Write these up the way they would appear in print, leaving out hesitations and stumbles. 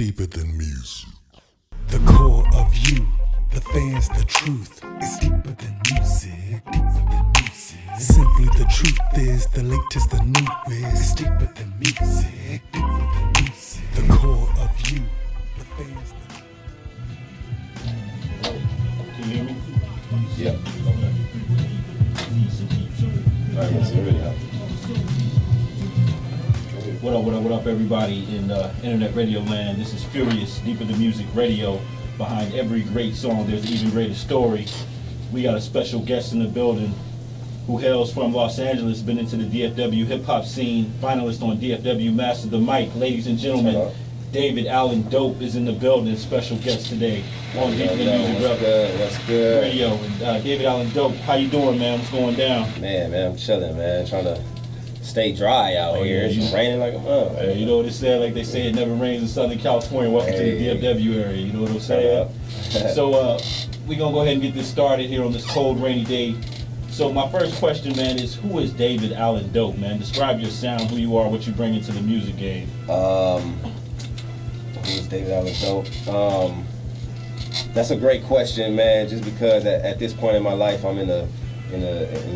deeper than music. The core of you, the fans, the truth is deeper than music, deeper than music. Simply the truth is the latest, the newest. It's deeper than music, deeper than music. The core of you, the fans, the truth. Can you hear me? Yeah. Okay. All right, so really help. What up, everybody in internet radio land? This is Furyus, Deeper Than Music Radio. Behind every great song, there's an even greater story. We got a special guest in the building who hails from Los Angeles, been into the DFW hip-hop scene, finalist on DFW Master the Mic. Ladies and gentlemen, David Allen Dope is in the building, special guest today on Deeper Than Music What's good? Radio. And David Allen Dope, how you doing, man? What's going down? Man, I'm chilling, man. Trying to stay dry out here. Yeah, It's raining like a mother. Hey, you know what it said? Like they say, it never rains in Southern California. Welcome to the DFW area. You know what I'm saying? So we're going to go ahead and get this started here on this cold, rainy day. So my first question, man, is who is David Allen Dope, man? Describe your sound, who you are, what you bring into the music game. Who is David Allen Dope? That's a great question, man. Just because at this point in my life, I'm in a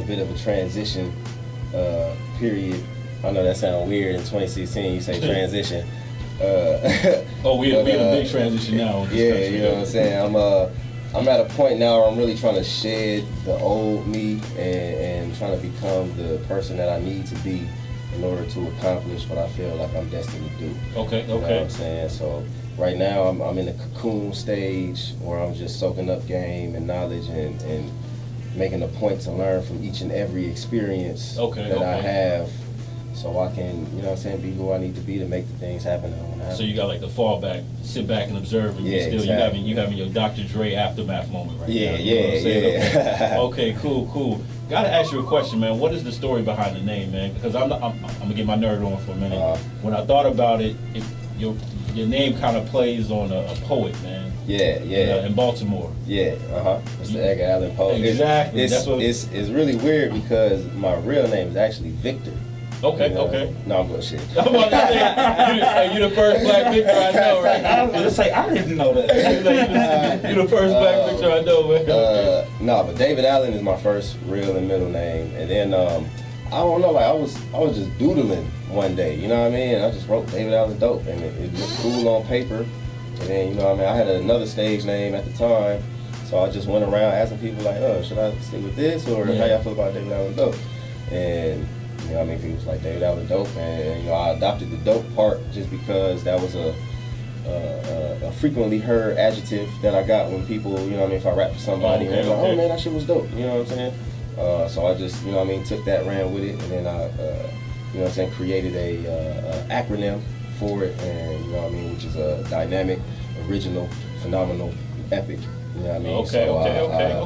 bit of a transition period. I know that sounds weird. In 2016, you say transition. We're in a big transition now. Yeah, you know what I'm saying. I'm at a point now where I'm really trying to shed the old me and trying to become the person that I need to be in order to accomplish what I feel like I'm destined to do. Okay. You know what I'm saying? So right now I'm in the cocoon stage where I'm just soaking up game and knowledge and making a point to learn from each and every experience that I have, so I can, you know what I'm saying, be who I need to be to make the things happen that I want to happen. So you got like the fallback, sit back and observe, and exactly. you having your Dr. Dre aftermath moment right now. Yeah. You know what I'm saying? Okay, cool. Gotta ask you a question, man. What is the story behind the name, man? Because I'm gonna get my nerd on for a minute. When I thought about it, your name kind of plays on a poet, man. In Baltimore. It's the Edgar Allan Poe. Exactly. It's really weird because my real name is actually Victor. Okay. No, I'm bullshit. I'm about to say, you the first black Victor I know, right? I was gonna say I didn't know that. You the first black Victor I know, man. No, but David Allen is my first real and middle name, and then I don't know, like I was just doodling one day, you know what I mean? I just wrote David Allen Dope, and it looked cool on paper. And then, you know what I mean, I had another stage name at the time, so I just went around asking people like, should I stick with this, or how y'all feel about David Allen Dope? And, you know what I mean, people was like, David Allen Dope, and, you know, I adopted the dope part just because that was a frequently heard adjective that I got when people, you know what I mean, if I rap for somebody, and they're like, oh man, that shit was dope, you know what I'm saying? So I just, you know what I mean, took that, ran with it, and then I, you know what I'm saying, created a acronym for it, and you know what I mean, which is a dynamic, original, phenomenal, epic. You know what I mean?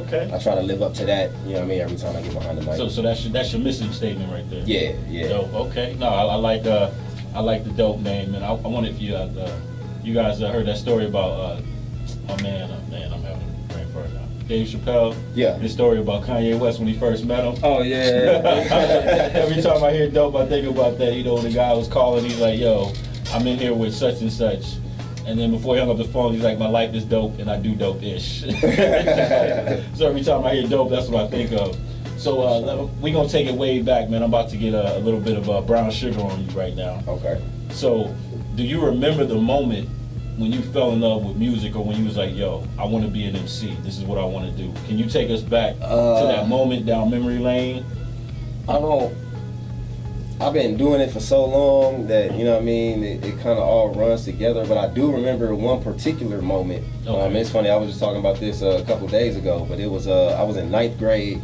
Okay. I try to live up to that. You know what I mean? Every time I get behind the mic. So that's your mission statement right there. Yeah. Dope. Okay. No, I like the dope name, and I wonder if you guys heard that story about I'm having a brain fart now. Dave Chappelle. Yeah. His story about Kanye West when he first met him. Oh yeah. Every time I hear dope, I think about that. You know, when the guy was calling, he's like, "Yo, I'm in here with such and such," and then before he hung up the phone, he's like, "My life is dope, and I do dope-ish." So every time I hear dope, that's what I think of. So we're gonna take it way back, man. I'm about to get a little bit of brown sugar on you right now. Okay. So, do you remember the moment when you fell in love with music, or when you was like, "Yo, I want to be an MC. This is what I want to do"? Can you take us back to that moment down memory lane? I've been doing it for so long that, you know what I mean, it kind of all runs together, but I do remember one particular moment. It's funny, I was just talking about this a couple days ago, but it was, I was in 9th grade,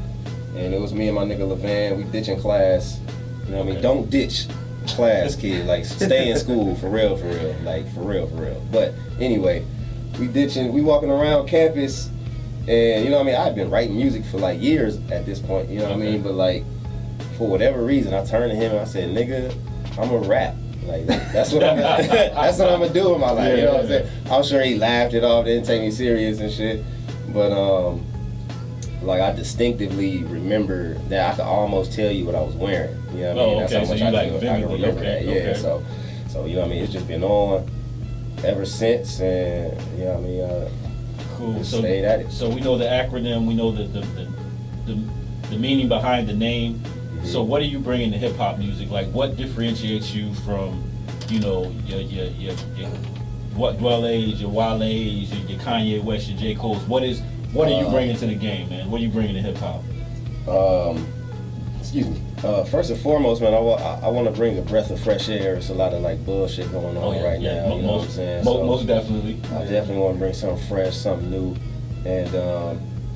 and it was me and my nigga Levan, we ditching class. You know what I mean? Don't ditch class, kid, like stay in school, for real, like for real. But anyway, we walking around campus, and you know what I mean, I've been writing music for like years at this point, you know what I mean, but like, for whatever reason, I turned to him and I said, "Nigga, I'm a rap. Like that's what I'm gonna do in my life." You know what I'm saying? I'm sure he laughed it off, didn't take me serious and shit. But like I distinctively remember that I could almost tell you what I was wearing. You know what I mean? That's how much I can remember that. Yeah. So you know what I mean? It's just been on. ever since, and you know what I mean. Cool. So, stayed at it. so we know the acronym, we know the meaning behind the name. Mm-hmm. So what are you bringing to hip hop music? Like, what differentiates you from, you know, your what Dwelle's, your Wale's, your Kanye West, your J. Cole's? What are you bringing to the game, man? What are you bringing to hip hop? Excuse me. First and foremost, man, I want to bring a breath of fresh air. It's a lot of like bullshit going on right now. You know what I'm saying? Most definitely. I definitely want to bring something fresh, something new, and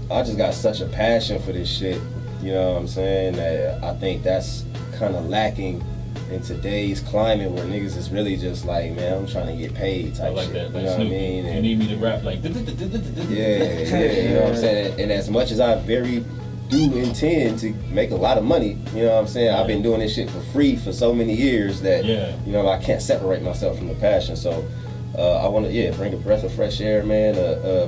I just got such a passion for this shit. You know what I'm saying? That I think that's kind of lacking in today's climate, where niggas is really just like, man, I'm trying to get paid type I like shit. that. Like you know what I mean? You need me to rap like. Yeah, you know what I'm saying? And as much as I do intend to make a lot of money, you know what I'm saying? I've been doing this shit for free for so many years that, you know, I can't separate myself from the passion. So I want to, bring a breath of fresh air, man,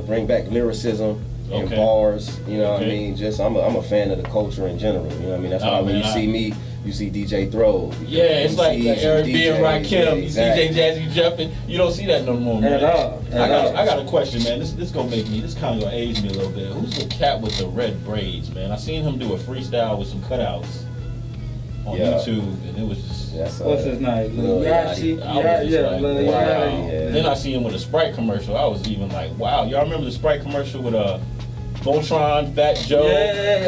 bring back lyricism and bars, you know what I mean? Just, I'm a fan of the culture in general, you know what I mean? That's why when you see me, you see DJ Throw. Yeah, it's like Eric B and Rakim, you see Jazzy jumping. You don't see that no more, man. At all. I got a question, man. This kind of gonna age me a little bit. Who's the cat with the red braids, man? I seen him do a freestyle with some cutouts on YouTube, and it was just. What's his name? Lil Yachty. Yeah. Then I see him with a Sprite commercial. I was even like, wow. Y'all remember the Sprite commercial with Voltron, Fat Joe,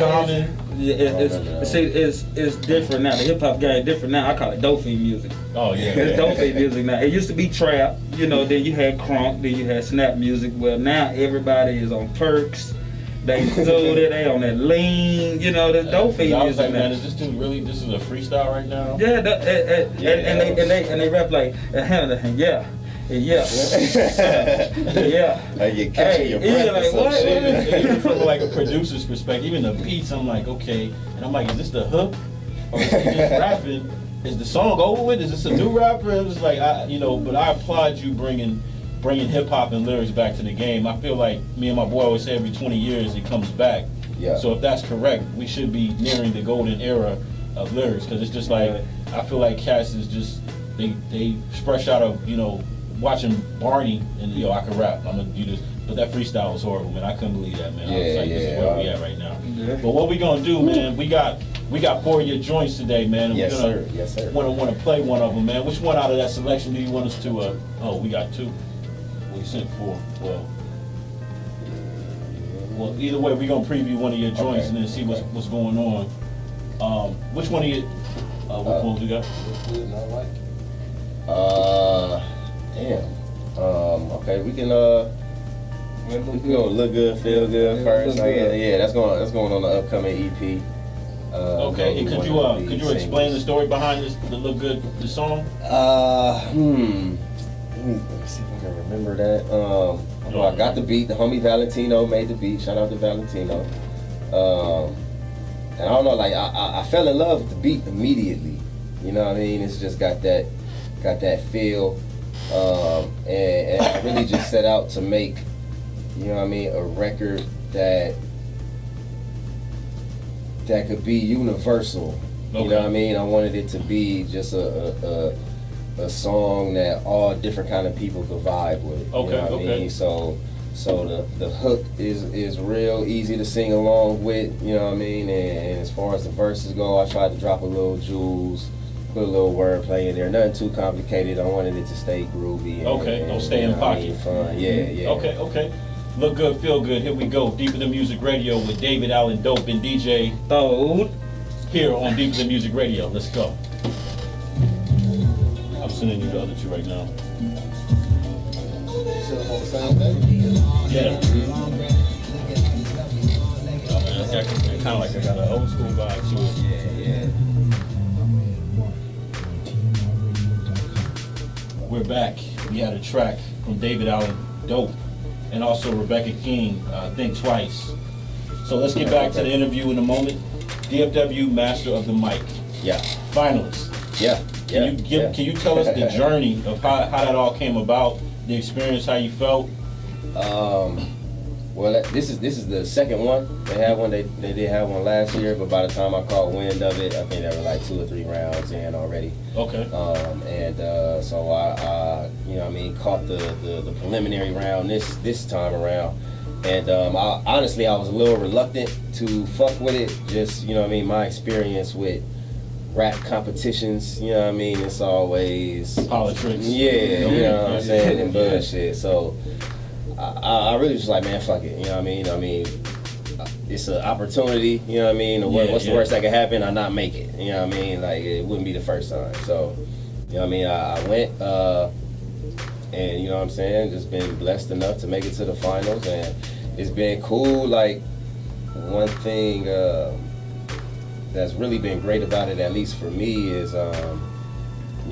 Common? Yeah, it's different now. The hip hop guy is different now. I call it dope fiend music. Oh yeah, it's dope fiend music now. It used to be trap, you know. Then you had crunk, then you had snap music. Well, now everybody is on perks. They zooted, they on that lean, you know. The dope fiend music. I was like, now. man, is this dude really? This is a freestyle right now? Yeah, and they rap like yeah. Yeah. You catching your breath like, or some what? shit. Even from like a producer's perspective, even the beats, I'm like, okay. And I'm like, is this the hook? Or is he just rapping? Is the song over with? Is this a new rapper? It was like, but I applaud you bringing hip hop and lyrics back to the game. I feel like me and my boy always say every 20 years it comes back. Yeah. So if that's correct, we should be nearing the golden era of lyrics, because it's just like, I feel like cats is just, they fresh out of, you know, watching Barney and I can rap, I'm gonna do this, but that freestyle was horrible, man. I couldn't believe that, man. I was like, this is where we at right now. Yeah. But what we gonna do, man? We got 4 of your joints today, man. And Yes, we're sir. Yes, sir. Want to play one of them, man. Which one out of that selection do you want us to? We got 2. We sent 4. Well, either way, we gonna preview one of your joints and then see what's going on. Which one of you? Which ones we got? Damn. Okay, we can go Look Good, Feel Good first. That's going on the upcoming EP. Okay, and could you explain the story behind the Look Good, the song? Let me see if I can remember that. Well, I got the beat. The homie Valentino made the beat. Shout out to Valentino. And I don't know, like I fell in love with the beat immediately. You know what I mean? It's just got that feel. And I really just set out to make, you know what I mean, a record that could be universal. Okay. You know what I mean? I wanted it to be just a song that all different kind of people could vibe with. Okay, you know what I mean? So the hook is real easy to sing along with, you know what I mean? And as far as the verses go, I tried to drop a little jewels, put a little wordplay in there. Nothing too complicated. I wanted it to stay groovy. Don't stay in pocket. Fun. Yeah. Okay. Look Good, Feel Good. Here we go. Deep in the Music Radio with David Allen Dope and DJ Toad. Here on Deep in the Music Radio. Let's go. I'm sending you the other 2 right now. Yeah. Oh man, it's kind of like I got an old school vibe to it. Yeah. We're back. We had a track from David Allen Dope and also Rebecca King, Think Twice. So let's get back to the interview in a moment. DFW Master of the Mic. Yeah. Finalist. Yeah. Can you tell us the journey of how that all came about, the experience, how you felt? Well, this is the second one. They had one. They did have one last year, but by the time I caught wind of it, I think there were like 2 or 3 rounds in already. Okay. So I you know what I mean, caught the preliminary round this time around. And honestly, I was a little reluctant to fuck with it. Just, you know what I mean, my experience with rap competitions, you know what I mean, it's always Politics. Yeah, you know what I'm saying, and bullshit. So I really was like, man, fuck it, you know what I mean? It's an opportunity, you know what I mean? What's the worst that could happen? I not make it, you know what I mean? Like, it wouldn't be the first time. So, you know what I mean? I went, and you know what I'm saying, just been blessed enough to make it to the finals, and it's been cool. Like, one thing that's really been great about it, at least for me, is you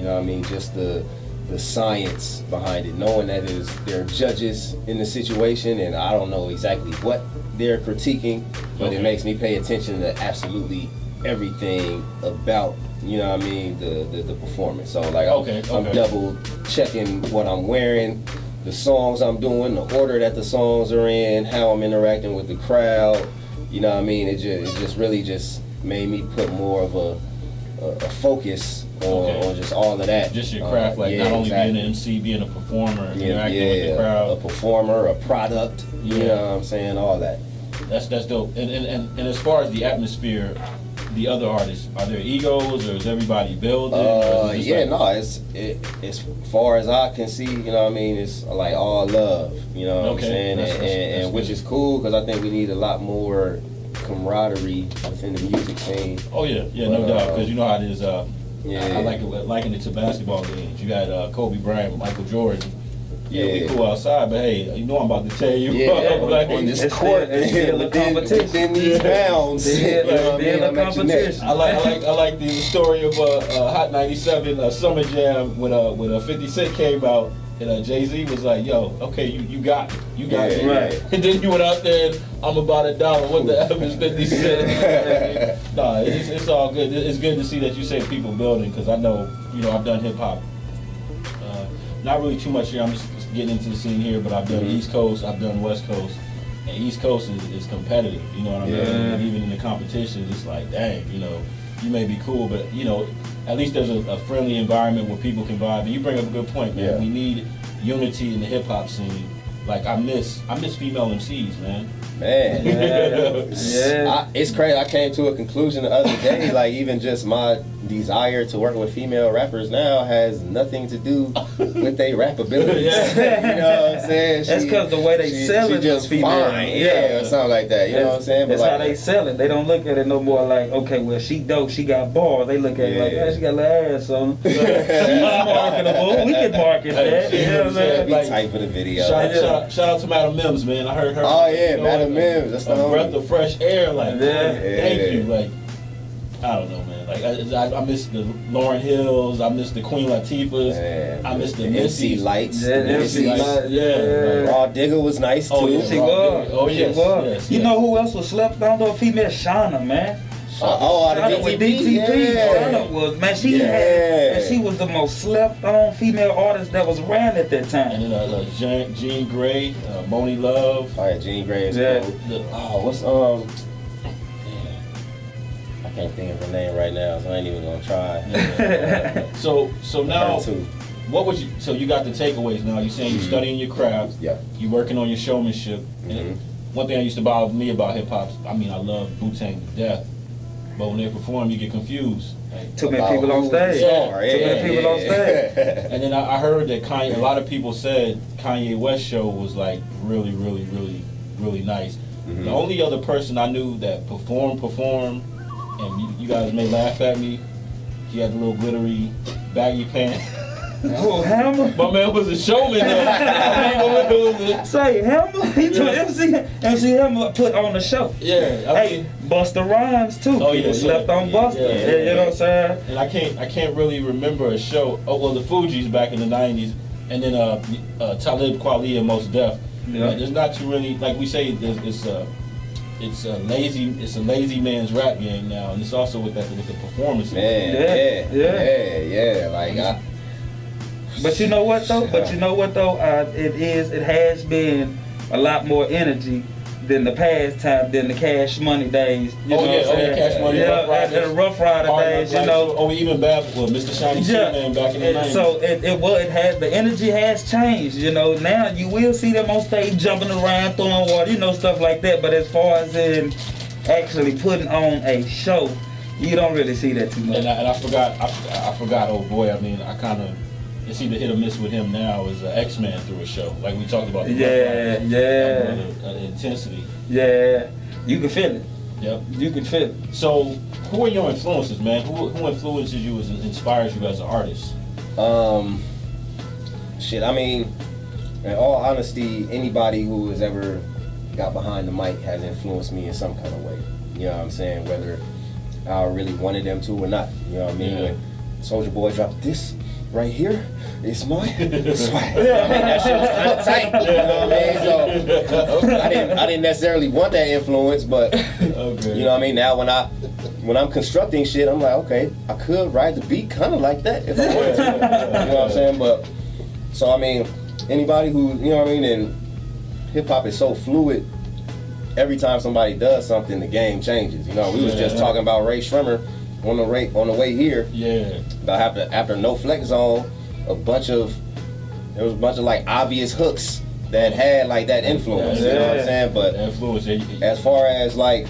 know what I mean, just the science behind it, knowing that there are judges in the situation, and I don't know exactly what they're critiquing, but it makes me pay attention to absolutely everything about, you know what I mean, the performance. So like I'm double checking what I'm wearing, the songs I'm doing, the order that the songs are in, how I'm interacting with the crowd. You know what I mean? It just really just made me put more of a focus on just all of that. Just your craft, like not only being an MC, being a performer, interacting with the crowd. A performer, a product, you know what I'm saying, all that. That's dope. And as far as the atmosphere, the other artists, are there egos or is everybody building? As far as I can see, you know what I mean, it's like all love, you know what I'm saying, and which is cool, because I think we need a lot more camaraderie within the music scene. Oh yeah, no doubt, because you know how it is. I liken it to basketball games. You got Kobe Bryant, Michael Jordan. Yeah, we cool outside, but hey, you know I'm about to tell you. Like, on this court, within these bounds. I like the story of Hot 97 Summer Jam when 50 Cent came out, and Jay-Z was like, yo, okay, you got it, right. And then you went out there and I'm about $1. What the F is 50 Cent? Nah, it's all good. It's good to see that you say people building, because I know, I've done hip hop. Not really too much here. I'm just getting into the scene here, but I've done East Coast, I've done West Coast, and East Coast is competitive. You know what I mean? And even in the competition, it's like, dang, you may be cool, but at least there's a friendly environment where people can vibe. And you bring up a good point, man. We need unity in the hip hop scene. Like I miss female MCs, man. It's crazy. I came to a conclusion the other day. Like, even just my desire to work with female rappers now has nothing to do with their rap abilities. You know what I'm saying? That's because the way they sell it, just fine, or something like that. You know what I'm saying? That's how they sell it. They don't look at it no more like, okay, well, she dope, she got bars. They look at it like, she got a little ass on her. She's marketable. We can market that. You know what I'm saying? Be tight for the video. Shout out to Madam Mims, man. I heard her. Oh yeah, Madam Mims. That's the breath of fresh air. Like, thank you. Like, I don't know, man. Like, I miss the Lauryn Hills. I miss the Queen Latifahs. I miss the MC Lights. MC Lights. Yeah. Raw Digger was nice too. She was. Oh yes. You know who else was slept on though? Female Shauna, man. Shauna with DTP. Shauna was, man. She was the most slept on female artist that was around at that time. And then Jean Grey, Moni Love. Oh yeah, Jean Grey is cool. What's I can't think of her name right now, so I ain't even gonna try. So now, what was you? So you got the takeaways now. You're saying you're studying your craft. Yeah. You're working on your showmanship. And one thing that used to bother me about hip hop, I mean, I love Wu-Tang to death, but when they perform, you get confused. Like, too many people on stage. Too many people on stage. And then I heard that Kanye. A lot of people said Kanye West show was like really, really, really, really nice. The only other person I knew that performed. And you guys may laugh at me. He had a little glittery baggy pants. Oh, Hammer? My man was a showman though. Say, Hammer? He took MC Hammer put on the show. Yeah. Hey, Busta Rhymes too. Oh, People slept on Busta. You know what I'm saying? And I can't really remember a show. Oh well, the Fugees back in the '90s, and then Talib Kweli and Mos Def. There's not too really, like we say, it's a lazy man's rap game now, and it's also with the performances. Like, but you know what though? It has been a lot more energy than the past time, than the Cash Money days. You know what I'm saying? Cash Money, yeah, Rough Riders, the Rough Rider days, you know. Or even Mr. Shiny Man back in the 90s. So it had, the energy has changed, you know. Now you will see them on stage jumping around, throwing water, you know, stuff like that. But as far as in actually putting on a show, you don't really see that too much. And I forgot, oh boy, I mean, I kind of, it's either hit or miss with him now is X-Man through a show. Like we talked about. Yeah. The intensity. Yeah, you can feel it. Yep. You can feel it. So, who are your influences, man? Who influences you, inspires you as an artist? Shit, I mean, in all honesty, anybody who has ever got behind the mic has influenced me in some kind of way. You know what I'm saying? Whether I really wanted them to or not. You know what I mean? Yeah. When Soulja Boy dropped this right here, it's mine. Swag. I mean, that shit was kind of tight. You know what I mean? So I didn't necessarily want that influence, but Okay. you know what I mean? Now when I'm constructing shit, I'm like, okay, I could ride the beat kind of like that if I wanted to. You know what I'm saying? But so I mean, anybody who, you know what I mean, and hip hop is so fluid. Every time somebody does something, the game changes. You know, we was just talking about Ray Shrimmer on the way here. Yeah. About after No Flex Zone, there was a bunch of like obvious hooks that had like that influence. You know what I'm saying? But Influence. as far as like,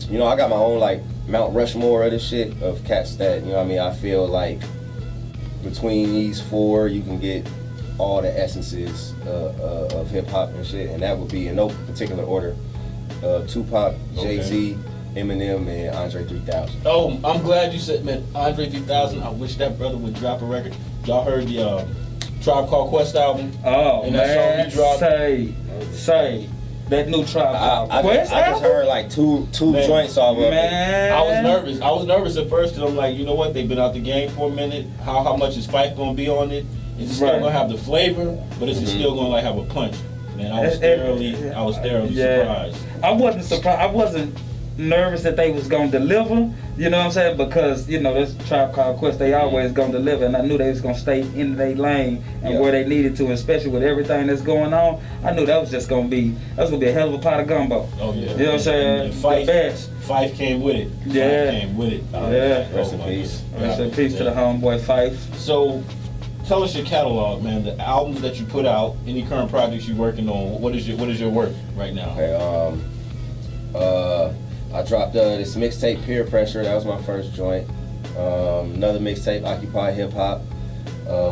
you know, I got my own like Mount Rushmore of this shit of cats that, you know what I mean, I feel like between these four you can get all the essences of hip hop and shit, and that would be in no particular order: Tupac, Jay-Z, Eminem, and Andre 3000. Oh, I'm glad you said, man, Andre 3000. I wish that brother would drop a record. Y'all heard the Tribe Called Quest album? Oh, and that song he dropped. Say that new Tribe Called Quest I just album? heard like two joints off of it. Man, I was nervous. I was nervous at first because I'm like, you know what? They've been out the game for a minute. How much is Fife gonna be on it? Is it still gonna have the flavor, but is it still gonna like have a punch? Man, I was thoroughly surprised. I wasn't surprised. I wasn't nervous that they was gonna deliver. You know what I'm saying? Because you know this Tribe Called Quest, they always gonna deliver, and I knew they was gonna stay in their lane and where they needed to, especially with everything that's going on. I knew that was gonna be a hell of a pot of gumbo. Oh yeah. You know what I'm saying? And Fife, the best. Fife came with it. Yeah. Fife came with it. Yeah. Rest in peace. Rest in peace to the homeboy Fife. So, tell us your catalog, man. The albums that you put out, any current projects you're working on. What is your work right now? Okay, I dropped this mixtape, Peer Pressure. That was my first joint. Another mixtape, Occupy Hip Hop.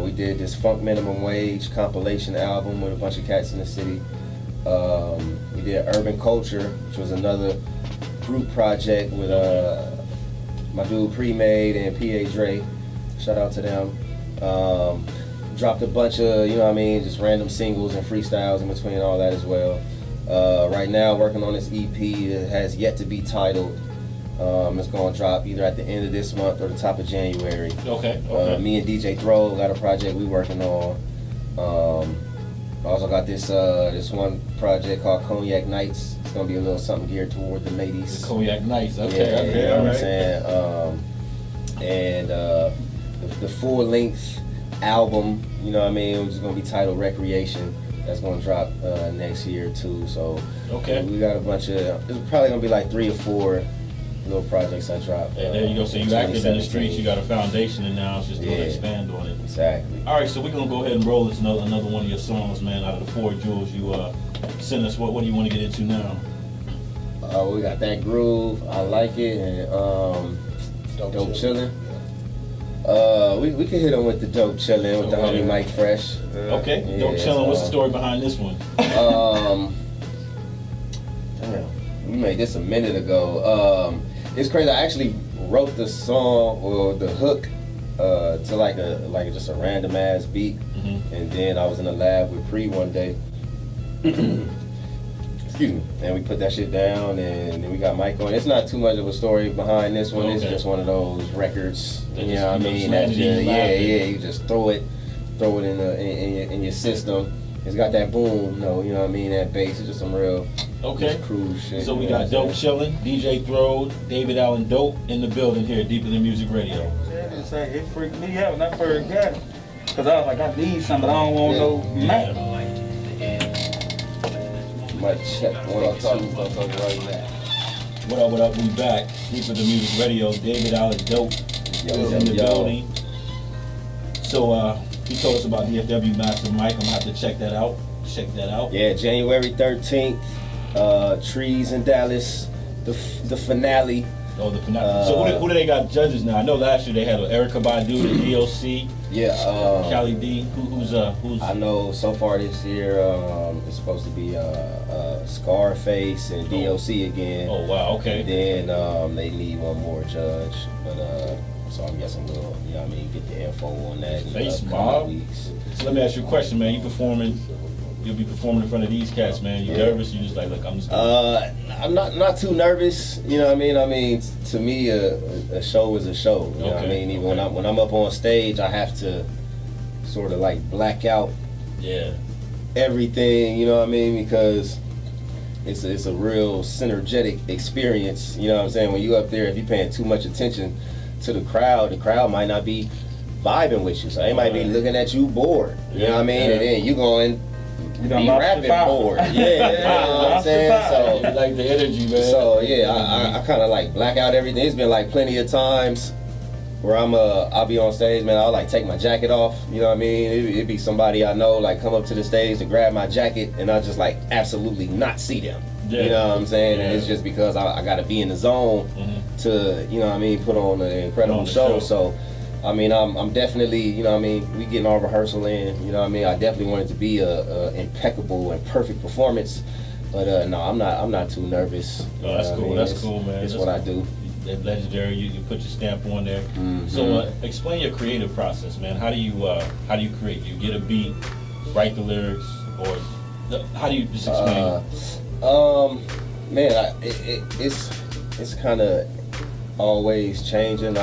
We did this Funk Minimum Wage compilation album with a bunch of cats in the city. We did Urban Culture, which was another group project with my dude Pre-Made and P.A. Dre. Shout out to them. Dropped a bunch of, you know what I mean, just random singles and freestyles in between all that as well. Right now, working on this EP that has yet to be titled. It's going to drop either at the end of this month or the top of January. Okay. Me and DJ Throw got a project we working on. I also got this one project called Cognac Nights. It's going to be a little something geared toward the ladies. The Cognac Nights. Okay. Yeah, Okay. you know All what I'm right. saying? And the full-length album, you know what I mean, which is going to be titled Recreation. That's going to drop next year too. So Okay. we got a bunch of, it's probably going to be like 3 or 4 little projects I dropped. And there you go. So you active in the streets. You got a foundation, and now it's just going to expand on it. Exactly. All right. So we're gonna go ahead and roll this another one of your songs, man. Out of the 4 jewels you sent us. What do you want to get into now? We got That Groove, I Like It, and Dope Chillin'. We can hit him with the Dope Chillin' with the homie Mike Fresh. Okay. Dope Chillin'. What's the story behind this one? Damn, we made this a minute ago. It's crazy. I actually wrote the song or the hook to like just a random ass beat, and then I was in the lab with Pre one day. Excuse me. And we put that shit down, and then we got Mike on. It's not too much of a story behind this one. It's just one of those records. You know what I mean? That's just, you just throw it in your system. It's got that boom, you know what I mean? That bass. It's just some real cruise shit. So we got Dope Chillin', DJ Throw, David Allen Dope in the building here, Deep in the Music Radio. It freaked me out when I first got it. Cause I was like, I need something, but I don't want no Mac. Mic check 1 or 2 right now. What up, we back. Deep in the Music Radio. David Allen Dope is in the building. So he told us about DFW Master Mike. I'm gonna have to check that out. Yeah, January 13th, Trees in Dallas, the finale. Oh, the finale. So who do they got judges now? I know last year they had Erica Badu, the DLC. Yeah. Cali D. Who's? I know so far this year it's supposed to be Scarface and DOC again. Oh wow. Okay. And then they need one more judge, but so I'm guessing we'll, get the info on that in Face the mob. weeks. So let me ask you a question, man. You'll be performing in front of these cats, man. You nervous? You just like, look, I'm just. I'm not too nervous. You know what I mean? I mean, to me, a show is a show. You know what I mean? Even when I'm up on stage, I have to sort of like black out. Yeah. Everything. You know what I mean? Because it's a real synergetic experience. You know what I'm saying? When you up there, if you're paying too much attention to the crowd might not be vibing with you. So they might be looking at you bored. You know what I mean? And then you going. You be rapping bored. Yeah, you know what I'm saying? So You like the energy, man. So yeah, I kind of like black out everything. It's been like plenty of times where I'll be on stage, man. I'll like take my jacket off. You know what I mean? It'd be somebody I know like come up to the stage to grab my jacket, and I just like absolutely not see them. Yeah. You know what I'm saying? Yeah. And it's just because I got to be in the zone to, you know what I mean, put on an incredible show. So. I mean, I'm definitely, you know what I mean, we getting our rehearsal in, you know what I mean, I definitely want it to be a impeccable and perfect performance, but no, I'm not too nervous. Oh, that's cool, that's cool, man. It's what I do. Legendary, you put your stamp on there. Mm-hmm. So explain your creative process, man. How do you create? You get a beat, write the lyrics, or how do you just explain? Man, it's kind of always changing.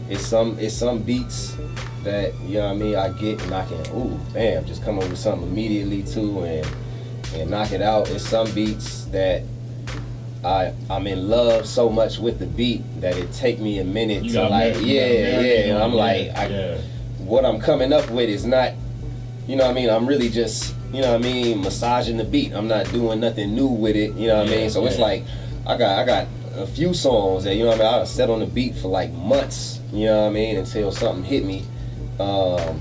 It's some beats that, you know what I mean, I get and I can, just come up with something immediately too and knock it out. It's some beats that I'm in love so much with the beat that it take me a minute to like, and I'm what I'm coming up with is not, you know what I mean, I'm really just, you know what I mean, massaging the beat. I'm not doing nothing new with it, you know what I mean? So it's like, I got a few songs that, you know what I mean, I sat on the beat for like months, you know what I mean, until something hit me. But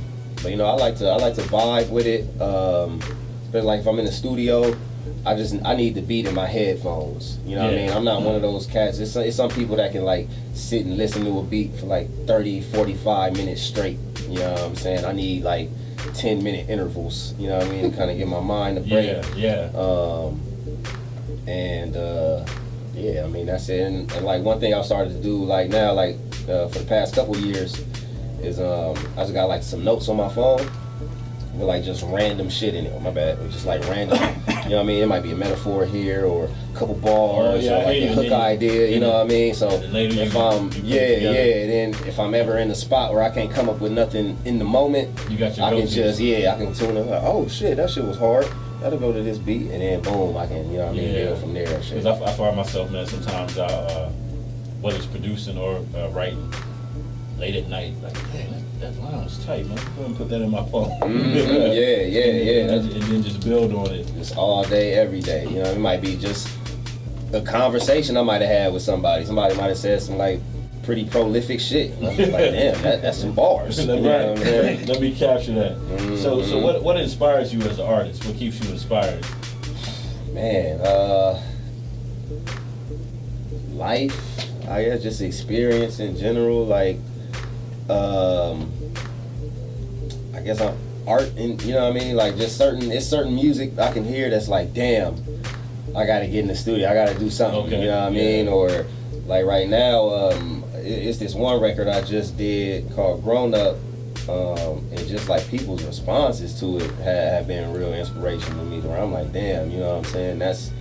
you know, I like to vibe with it. But like if I'm in the studio, I need the beat in my headphones. You know what I mean? I'm not one of those cats. It's some people that can like sit and listen to a beat for like 30, 45 minutes straight. You know what I'm saying? I need like 10-minute intervals. You know what I mean? To kind of get my mind a break. I mean, that's it. And like one thing I started to do like now, like for the past couple years, is I just got like some notes on my phone with like just random shit in it. My bad. It's just like random. You know what I mean? It might be a metaphor here or a couple bars or like a hook idea. You know what I mean? So if I'm then if I'm ever in a spot where I can't come up with nothing in the moment, I can just I can tune it. Like, oh shit, that shit was hard. That'll go to this beat, and then boom, I can, you know what I mean, build from there and shit. Because I find myself, man, sometimes whether it's producing or writing late at night, like, man, that line was tight, man. Go ahead and put that in my phone. And then just build on it. Just all day, every day. You know, it might be just a conversation I might have had with somebody. Somebody might have said some like pretty prolific shit. And I'm just like, damn, that's some bars. Let me capture that. So what inspires you as an artist? What keeps you inspired? Man, life, I guess, just experience in general. Like, I guess I'm art, and you know what I mean. Like, just certain music I can hear that's like, damn, I gotta get in the studio. I gotta do something. You know what I mean? Or like right now, it's this one record I just did called Grown Up, and just like people's responses to it have been a real inspiration to me. Where I'm like, damn, you know what I'm saying? That's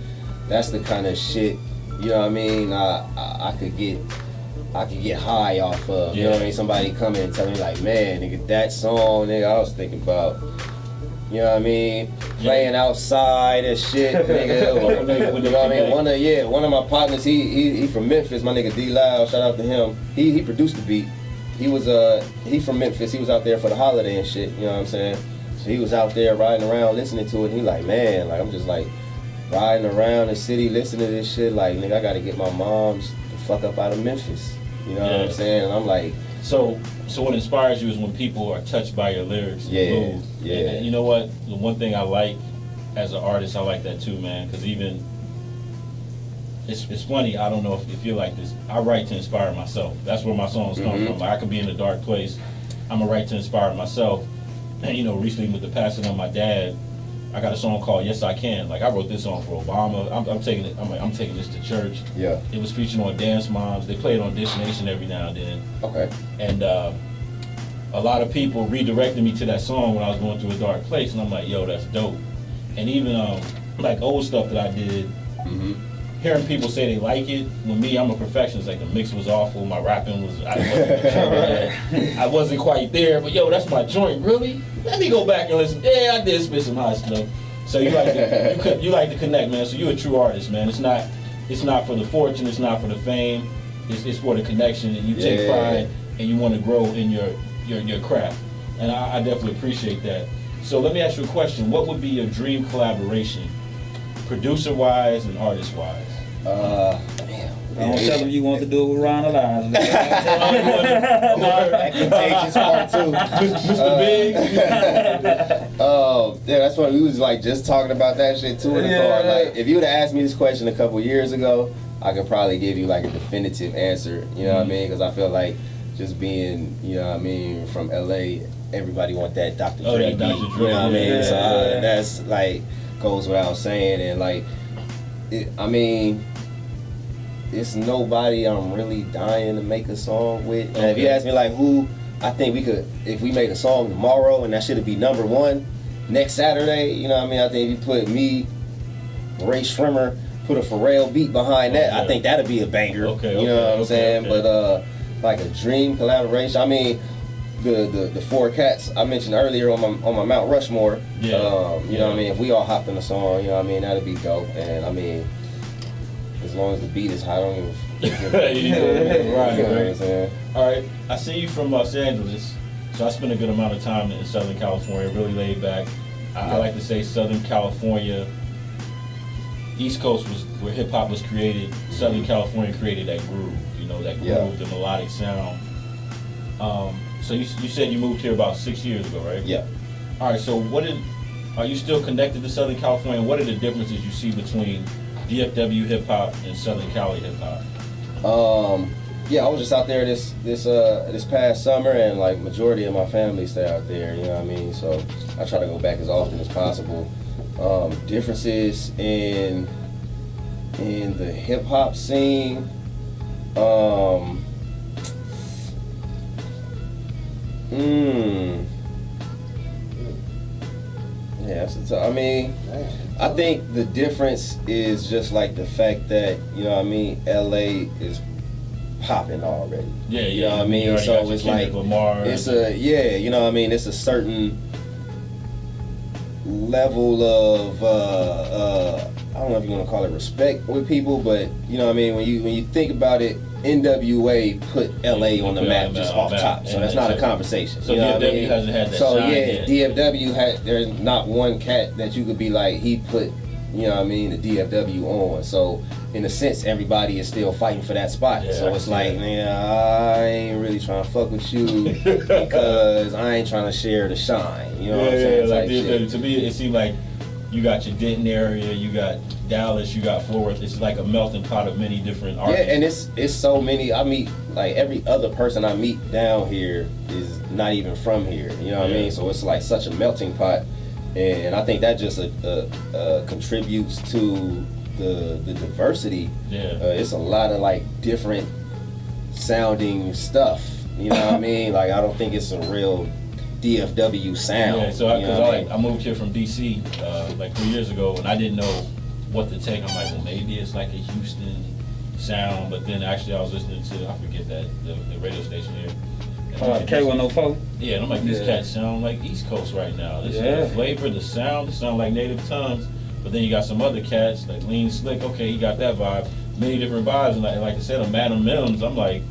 the kind of shit, you know what I mean? I could get high off of. You know what I mean? Somebody come in and tell me like, man, nigga, that song, nigga, I was thinking about. You know what I mean? Playing outside and shit, nigga. Or, you know what I mean? One of my partners, he from Memphis, my nigga D Loud, shout out to him. He produced the beat. He from Memphis. He was out there for the holiday and shit, you know what I'm saying? he was out there riding around listening to it. And he like, man, like I'm just like riding around the city listening to this shit. Like, nigga, I gotta get my moms the fuck up out of Memphis. You know what I'm saying? And I'm like, so what inspires you is when people are touched by your lyrics. Yeah. And you know what? The one thing I like as an artist, I like that too, man. Because even it's funny. I don't know if you're like this. I write to inspire myself. That's where my songs come from. Like, I could be in a dark place. I'm gonna write to inspire myself. And you know, recently with the passing of my dad, I got a song called "Yes I Can." Like, I wrote this song for Obama. I'm taking it. I'm taking this to church. Yeah. It was featured on Dance Moms. They play it on Dish Nation every now and then. okay. And a lot of people redirected me to that song when I was going through a dark place, and I'm like, yo, that's dope. And even like old stuff that I did, hearing people say they like it. When me, I'm a perfectionist. Like, the mix was awful, my rapping was, I wasn't quite there. But yo, that's my joint, really? Let me go back and listen. Yeah, I did spit some hot stuff. So you like to connect, man. So you're a true artist, man. It's not for the fortune. It's not for the fame. It's for the connection, and you take pride, and you want to grow in your craft. And I definitely appreciate that. So let me ask you a question. What would be your dream collaboration, producer-wise and artist-wise? Man. Don't tell them you want to do it with Ron Elias. Contagious part 2. Mr. Biggs? Yeah, that's what we was like just talking about that shit too in the car. Like, if you would have asked me this question a couple years ago, I could probably give you like a definitive answer. You know what I mean? Because I feel like just being, you know what I mean, from LA, everybody want that Dr. Dre beat. Dr. Dre, you know what I mean? yeah. So that's like goes without saying, and like, I mean, it's nobody I'm really dying to make a song with. And if you ask me like who I think we could, if we made a song tomorrow and that should be #1 next Saturday, you know what I mean? I think if you put me, Ray Shrimmer, put a Pharrell beat behind that, I think that'd be a banger. You know what I'm saying? But like a dream collaboration, I mean, the 4 cats I mentioned earlier on my Mount Rushmore. You know what I mean? If we all hopped in a song, you know what I mean, that'd be dope. And I mean, as long as the beat is high, I don't give a Right. All right, I see you from Los Angeles, so I spent a good amount of time in Southern California, really laid back. I like to say Southern California, East Coast was where hip hop was created. Southern California created that groove, you know, that groove, the melodic sound. So you said you moved here about 6 years ago, right? Yeah. All right, so are you still connected to Southern California? What are the differences you see between DFW hip hop and Southern Cali hip hop? Yeah, I was just out there this past summer, and like majority of my family stay out there. You know what I mean? So I try to go back as often as possible. Differences in the hip hop scene. Yeah, so I mean, I think the difference is just like the fact that, you know what I mean, LA is popping already. You know what I mean? So it's like it's you know what I mean, it's a certain level of I don't know if you want to call it respect with people, but you know what I mean, when you think about it, NWA put LA on the map just off top, so that's not a conversation. So you know DFW hasn't had that. So shine yeah, yet. DFW there's not one cat that you could be like, he put, you know what I mean, the DFW on. So in a sense, everybody is still fighting for that spot. So it's like, man, I ain't really trying to fuck with you because I ain't trying to share the shine. You know what I'm saying? Like DFW, to me, it seemed like you got your Denton area, you got Dallas, you got Fort Worth. It's like a melting pot of many different artists. Yeah, and it's so many. I meet, like, every other person I meet down here is not even from here. You know what I mean? So it's like such a melting pot, and I think that just contributes to the diversity. It's a lot of like different sounding stuff. You know what I mean? Like, I don't think it's a real DFW sound. Yeah, so I moved here from DC like 3 years ago, and I didn't know what to take. I'm like, well, maybe it's like a Houston sound, but then actually I was listening to, I forget that, the radio station here. K104? Yeah, and I'm like, this cat sound like East Coast right now. This is the flavor, the sound, it sound like native tongues. But then you got some other cats, like Lean Slick, okay, he got that vibe. Many different vibes, and like I said, a Madam Mims, I'm like,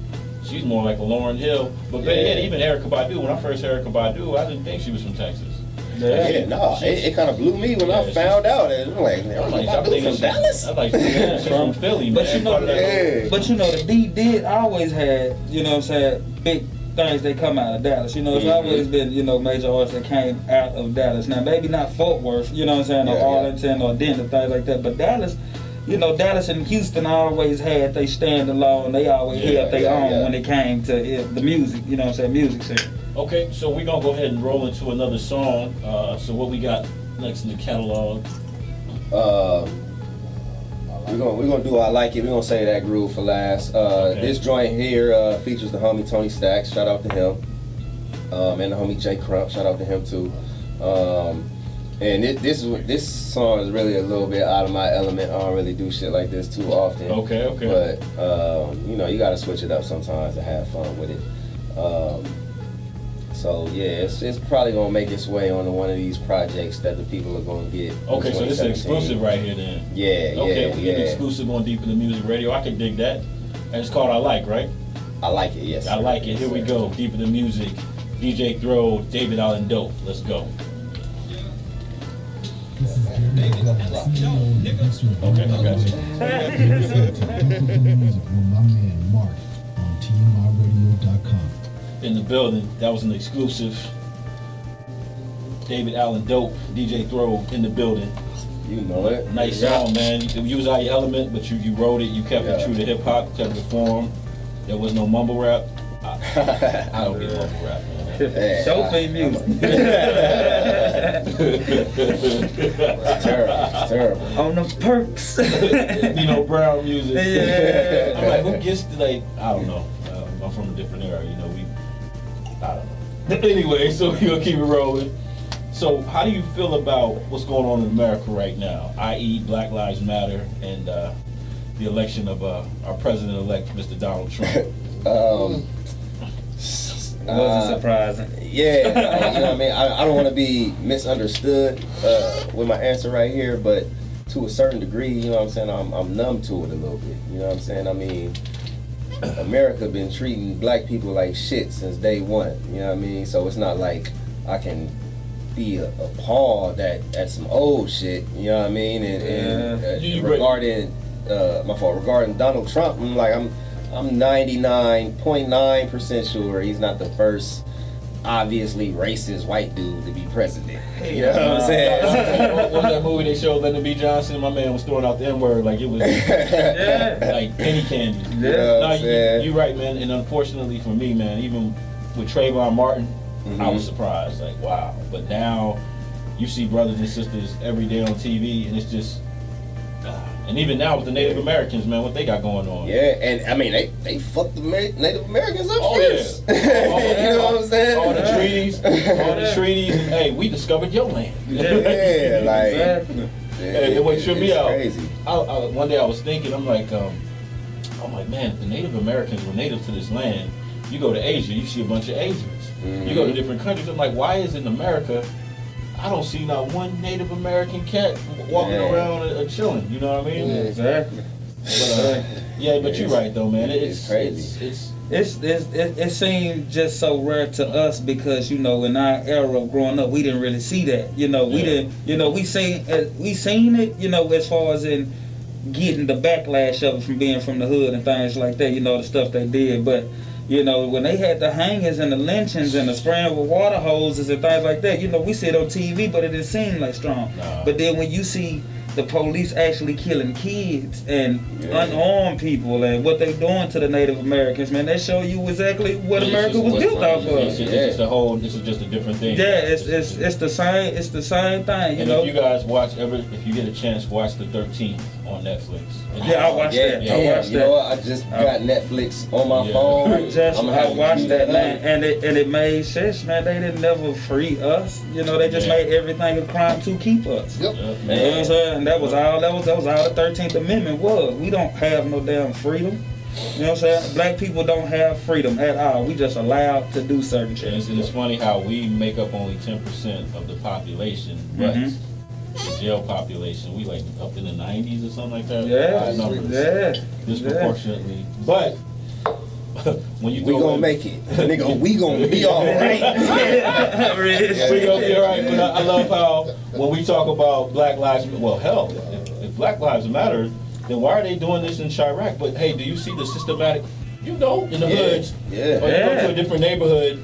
she's more like a Lauryn Hill. But then even Erykah Badu, when I first heard Erykah Badu, I didn't think she was from Texas. Yeah, no, it kind of blew me when I found out. And I'm like, I'm dude from Dallas? I'm like, from Philly, man. But you know, the D did always had, you know what I'm saying, big things that come out of Dallas. You know, it's always been, you know, major artists that came out of Dallas. Now, maybe not Fort Worth, you know what I'm saying, or Arlington or Denver, things like that, but Dallas, you know, Dallas and Houston always had they standalone. They always held their own when it came to the music, you know what I'm saying, music scene. Okay, so we're going to go ahead and roll into another song. So what we got next in the catalog? We're gonna do I Like It. We're gonna say that groove for last. This joint here features the homie Tony Stacks. Shout out to him. And the homie Jay Crump. Shout out to him too. And this song is really a little bit out of my element. I don't really do shit like this too often. Okay. But you know, you gotta switch it up sometimes to have fun with it. So yeah, it's probably gonna make its way onto one of these projects that the people are gonna get. Okay, so this is an exclusive right here then. Yeah, okay, we get an exclusive on Deep in the Music Radio. I can dig that. And it's called I Like, right? I Like It, yes. I Like It. Here we go. Deep in the Music. DJ Throw, David Allen Dope. Let's go. This is Gary CEO and producer of Okay, I got you. You're listening to Deep in the Music with my man Mark on TMIRadio.com. In the building, that was an exclusive. David Allen Dope, DJ Throw in the building. You know it. Nice song, man. You was out of your element, but you wrote it. You kept it true to hip hop, kept the form. There was no mumble rap. I don't get mumble rap, man. Sophie music. It's terrible. On the perks. Nino Brown music. Yeah. I'm like, who gets to, like, I don't know. I'm from a different era, you know. I don't know. Anyway, so we're gonna keep it rolling. So, how do you feel about what's going on in America right now, i.e., Black Lives Matter and the election of our president-elect, Mr. Donald Trump? Wasn't surprising. Yeah, you know what I mean? I don't want to be misunderstood with my answer right here, but to a certain degree, you know what I'm saying, I'm numb to it a little bit. You know what I'm saying? I mean, America been treating black people like shit since day one. You know what I mean? So it's not like I can be appalled at some old shit. You know what I mean? And regarding regarding Donald Trump, I'm 99.9% sure he's not the first obviously racist white dude to be president. You know what I'm saying? What was that movie they showed Lyndon B. Johnson? My man was throwing out the N-word like it was like penny candy. You're right, man. And unfortunately for me, man, even with Trayvon Martin, I was surprised. Like, wow. But now you see brothers and sisters every day on TV, and it's just... and even now with the Native Americans, man, what they got going on? Yeah, and I mean they fucked the Native Americans up first. Yeah. You know what I'm saying? All the treaties, and hey, we discovered your land. Yeah, like hey, it would trip me out. Crazy. One day I was thinking, I'm like, man, if the Native Americans were native to this land, you go to Asia, you see a bunch of Asians. You go to different countries, I'm like, why is in America I don't see not one Native American cat walking around chilling. You know what I mean? Yeah, exactly. But but you're right though, man. It's crazy. It seemed just so rare to us because in our era of growing up, we didn't really see that. We didn't. We seen it. As far as in getting the backlash of it from being from the hood and things like that. The stuff they did, but. When they had the hangings and the lynchings and the spraying with water hoses and things like that, we see it on TV, but it didn't seem like strong. Nah. But then when you see the police actually killing kids and unarmed people and what they doing to the Native Americans, man, they show you exactly what America was built off of. This is just a different thing. Yeah, it's the same. It's the same thing. If you guys watch if you get a chance, watch the 13th on Netflix. I watched that. I watched that. You know what? I just got Netflix on my phone. I watched that, man, and it made sense, man. They didn't never free us. They just made everything a crime to keep us. Yep. Man. You know what I'm saying? And that was all the 13th Amendment was. We don't have no damn freedom. You know what I'm saying? Black people don't have freedom at all. We just allowed to do certain shit. And it's funny how we make up only 10% of the population, but the jail population, we like up in the 90s or something like that. Yeah, disproportionately. But when you We throw gonna in- make it. Nigga, we gonna be alright. We gonna be alright, but I love how when we talk about Black Lives, well, hell, if Black Lives Matter, then why are they doing this in Chirac? But hey, do you see the systematic? You know, in the hoods, Yeah. or you go to a different neighborhood,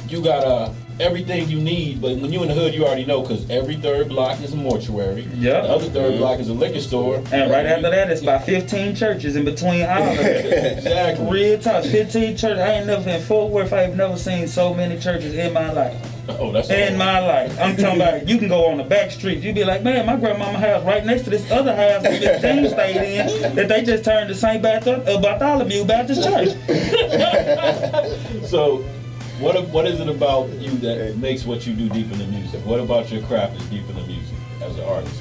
you got everything you need. But when you in the hood, you already know because every third block is a mortuary. Yep. The other third block is a liquor store. And right after that, it's about 15 churches in between all of it. Exactly. Real talk, 15 churches. I ain't never in Fort Worth. I've never seen so many churches in my life. Oh, that's In my life. I'm talking about, you can go on the back street. You be like, man, my grandmama's house right next to this other house that the James stayed in that they just turned to St. Bartholomew Baptist Church. So, what is it about you that makes what you do deep in the music? What about your craft is deep in the music as an artist?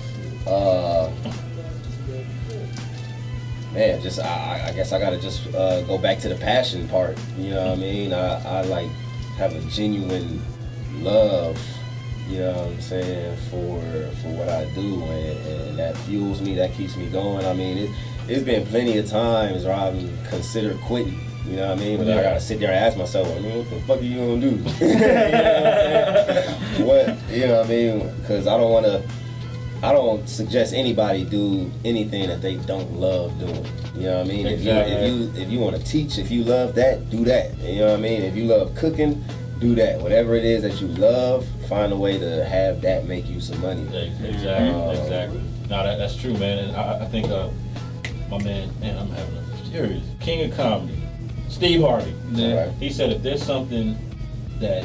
Man, just I guess I gotta just go back to the passion part. You know what I mean? I like have a genuine love, you know what I'm saying, for what I do, and that fuels me, that keeps me going. I mean, it's been plenty of times where I've considered quitting, you know what I mean? But I gotta sit there and ask myself, I mean, what the fuck are you gonna do? You know what I'm saying? You know what I mean? Because I don't suggest anybody do anything that they don't love doing. You know what I mean? Exactly. If you want to teach, if you love that, do that. You know what I mean? If you love cooking, do that. Whatever it is that you love, find a way to have that make you some money. Exactly. No, that's true, man. And I think my man, I'm having a serious king of comedy, Steve Harvey. Yeah. He said if there's something that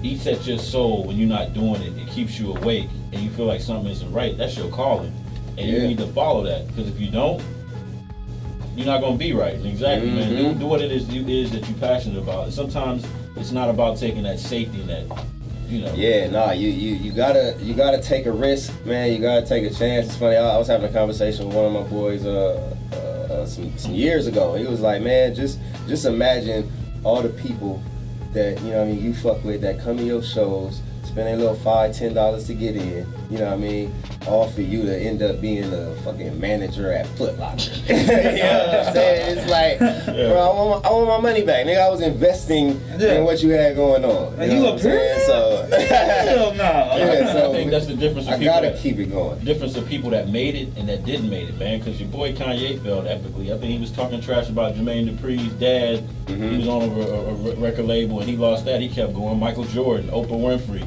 eats at your soul when you're not doing it, it keeps you awake, and you feel like something isn't right, that's your calling, and you need to follow that. Because if you don't, you're not gonna be right. Exactly, man. Do what it is that you're passionate about. And sometimes it's not about taking that safety net, you know. Yeah, nah, you gotta take a risk, man. You gotta take a chance. It's funny. I was having a conversation with one of my boys some years ago. He was like, man, just imagine all the people that, you know what I mean, you fuck with that come to your shows, spend a little $5-10 to get in, you know what I mean, all for you to end up being a fucking manager at Foot Locker. You know what I'm saying? It's like, bro, I want my money back. Nigga, I was investing in what you had going on. And you know what I'm saying? So, hell no. yeah, so I think that's the difference. I gotta keep it going. Difference of people that made it and that didn't make it, man. Because your boy Kanye failed epically. I think he was talking trash about Jermaine Dupri's dad. He was on a record label and he lost that. He kept going. Michael Jordan, Oprah Winfrey,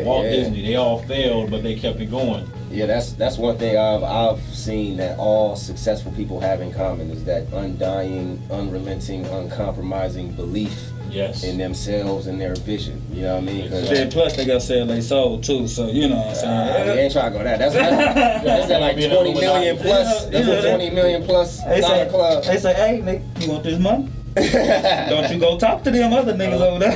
Walt Disney. They all failed, but they kept it going. Yeah, that's one thing I've seen that all successful people have in common is that undying, unrelenting, uncompromising belief in themselves and their vision. You know what I mean? Then plus they got sell their soul too, so you know what I'm saying. We ain't trying to go that. That's at like 20 million plus. That's a 20 million plus dollar club. They say, hey, nigga, you want this money? Don't you go talk to them other niggas over there.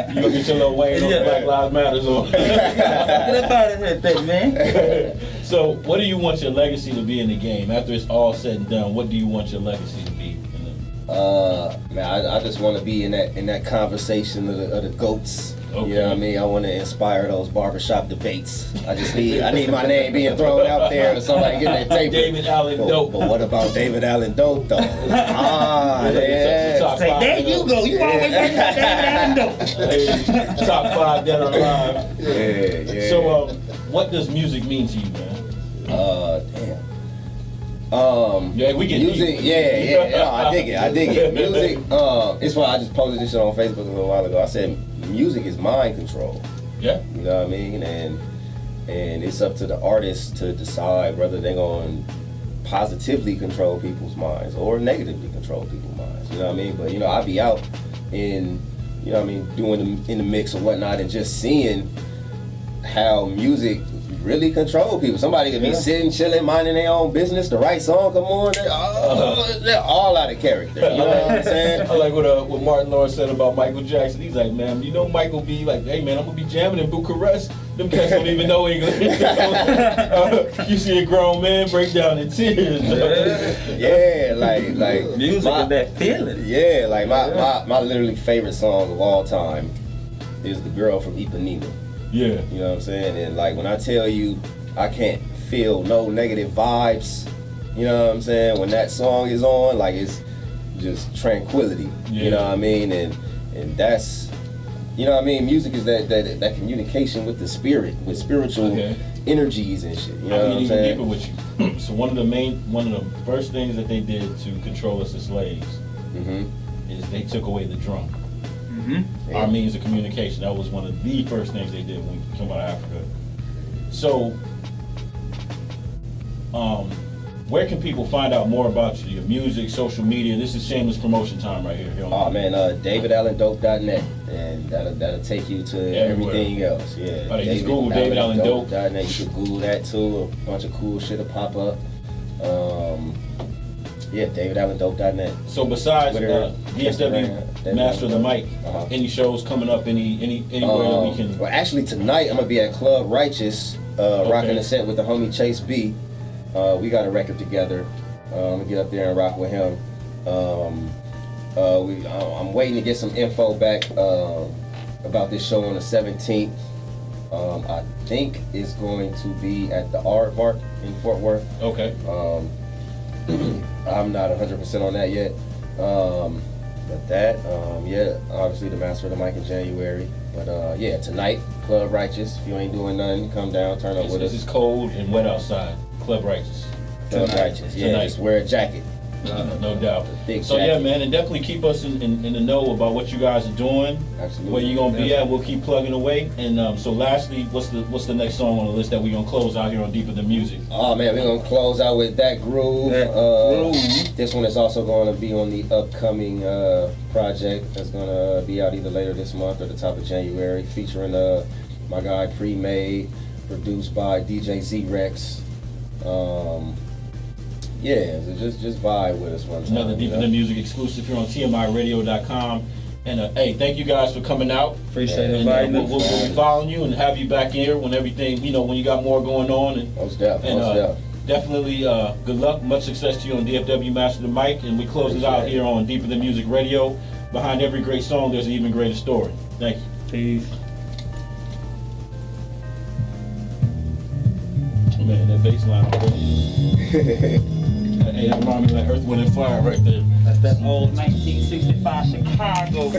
You gonna get your little Wayne on Black Lives Matters on. Get up out of here, thing, man. So, what do you want your legacy to be in the game? After it's all said and done, what do you want your legacy to be? Man, I just want to be in that conversation of the goats. Okay. You know what I mean? I want to inspire those barbershop debates. I need my name being thrown out there to somebody getting that tape. David Allen Dope. But what about David Allen Dope though? Yeah. Say, there you go. You always talking about David Allen Dope. Top 5 dead or alive. Yeah. So, what does music mean to you, man? Damn. We get music. deep. Yeah. No, I dig it. Music. It's why I just posted this shit on Facebook a little while ago. I said music is mind control. Yeah. You know what I mean? And it's up to the artists to decide whether they're going to positively control people's minds or negatively control people's minds. You know what I mean? But you know, I be out in, you know what I mean, doing in the mix or whatnot, and just seeing how music really control people. Somebody could be sitting, chilling, minding their own business. The right song come on, they're all out of character. You know what I'm saying? I like what Martin Lawrence said about Michael Jackson. He's like, man, you know Michael be like, hey man, I'm gonna be jamming in Bucharest. Them cats don't even know English. You see a grown man break down in tears. Yeah, like music is that feeling. Yeah, like my literally favorite song of all time is "The Girl from Ipanema." Yeah. You know what I'm saying? And like when I tell you I can't feel no negative vibes, you know what I'm saying? When that song is on, like just tranquility. Yeah. You know what I mean? And that's, you know what I mean? Music is that communication with the spirit, with spiritual energies and shit. You know what I'm even saying? deeper with you. So one of the first things that they did to control us as slaves is they took away the drum. Our means of communication. That was one of the first things they did when we came out of Africa. So, where can people find out more about you? Your music, social media. This is shameless promotion time right here. Oh man, DavidAllenDope.net, and that'll take you to everything else. Yeah. Right, just Google DavidAllenDope.net. You should Google that too. A bunch of cool shit will pop up. Yeah, DavidAllenDope.net. So besides Twitter, DSW Master of the Mic, any shows coming up? Anywhere that we can? Well, actually tonight I'm gonna be at Club Righteous, rocking the set with the homie Chase B. We got a record together. I'm gonna get up there and rock with him. I'm waiting to get some info back about this show on the 17th. I think it's going to be at the Aardvark in Fort Worth. Okay. I'm not 100% on that yet. But that, obviously the Master of the Mic in January. But yeah, tonight, Club Righteous. If you ain't doing nothing, come down, turn up with us. It's cold and wet outside. Club Righteous. Club Righteous, yeah. Tonight. Just wear a jacket. No doubt. Big so jacket. yeah, man, and definitely keep us in the know about what you guys are doing. Absolutely. Where you're gonna be at. We'll keep plugging away. And so lastly, what's the next song on the list that we're gonna close out here on Deeper Than Music? Oh man, we're gonna close out with That Groove. This one is also gonna be on the upcoming project that's gonna be out either later this month or the top of January, featuring my guy Pre-Made, produced by DJ Z-Rex. Yeah, so just vibe with us one time. Another Deeper Than Music exclusive here on TMIRadio.com. And hey, thank you guys for coming out. Appreciate it. And we'll be following you and have you back here when everything, when you got more going on. And most definitely. Definitely good luck, much success to you on DFW Master the Mic. And we close it out here on Deeper Than Music Radio. Behind every great song, there's an even greater story. Thank you. Peace. Man, that bass line. Hey, that reminds me of like Earth, Wind, and Fire right there. That's that old 1965 Chicago.